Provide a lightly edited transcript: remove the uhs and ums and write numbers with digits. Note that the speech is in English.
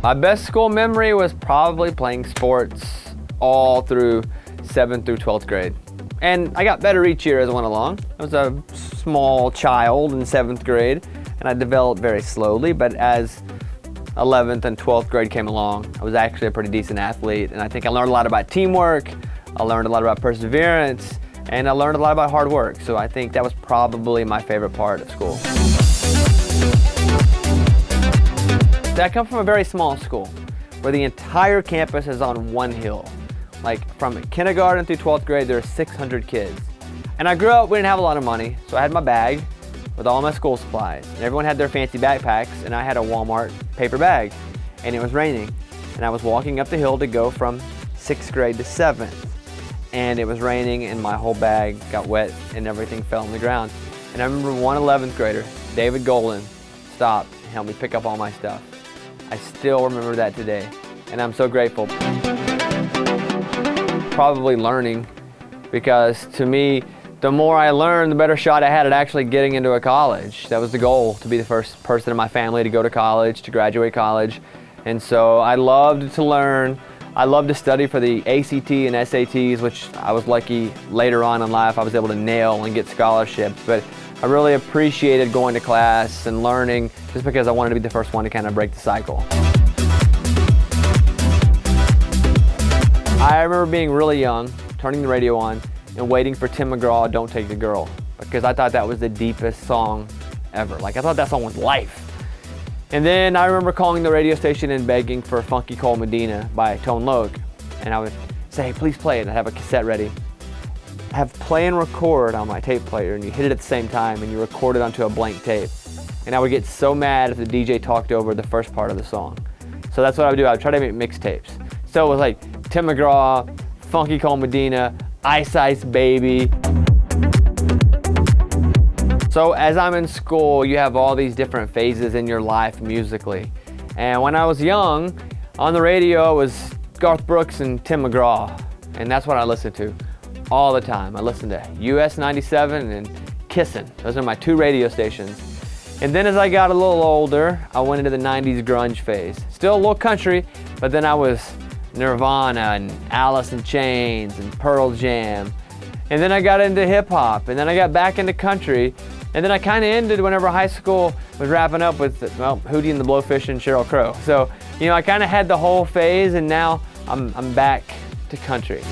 My best school memory was probably playing sports all through 7th through 12th grade. And I got better each year as I went along. I was a small child in 7th grade, and I developed very slowly, but as 11th and 12th grade came along, I was actually a pretty decent athlete, and I think I learned a lot about teamwork, I learned a lot about perseverance, and I learned a lot about hard work. So I think that was probably my favorite part of school. I come from a very small school where the entire campus is on one hill. Like from kindergarten through 12th grade, there are 600 kids. And I grew up, we didn't have a lot of money, so I had my bag with all my school supplies. And everyone had their fancy backpacks, and I had a Walmart paper bag. And it was raining. And I was walking up the hill to go from 6th grade to 7th. And it was raining, and my whole bag got wet, and everything fell on the ground. And I remember one 11th grader, David Golden, stopped and helped me pick up all my stuff. I still remember that today, and I'm so grateful. Probably learning, because to me, the more I learned, the better shot I had at actually getting into a college. That was the goal, to be the first person in my family to go to college, to graduate college. And so I loved to learn. I loved to study for the ACT and SATs, which I was lucky later on in life I was able to nail and get scholarships. But I really appreciated going to class and learning just because I wanted to be the first one to kind of break the cycle. I remember being really young, turning the radio on, and waiting for Tim McGraw, Don't Take the Girl, because I thought that was the deepest song ever. Like, I thought that song was life. And then I remember calling the radio station and begging for Funky Cold Medina by Tone Loc. And I would say, hey, please play it, and I'd have a cassette ready. Have play and record on my tape player, and you hit it at the same time, and you record it onto a blank tape. And I would get so mad if the DJ talked over the first part of the song. So that's what I would do. I would try to make mixtapes. So it was like Tim McGraw, Funky Cold Medina, Ice Ice Baby. So as I'm in school, you have all these different phases in your life musically. And when I was young, on the radio it was Garth Brooks and Tim McGraw. And that's what I listened to all the time. I listened to US 97 and Kissin'. Those are my two radio stations. And then as I got a little older, I went into the 90s grunge phase. Still a little country, but then I was Nirvana and Alice in Chains and Pearl Jam. And then I got into hip hop, and then I got back into country. And then I kind of ended whenever high school was wrapping up with, well, Hootie and the Blowfish and Sheryl Crow. So, you know, I kind of had the whole phase, and now I'm back to country.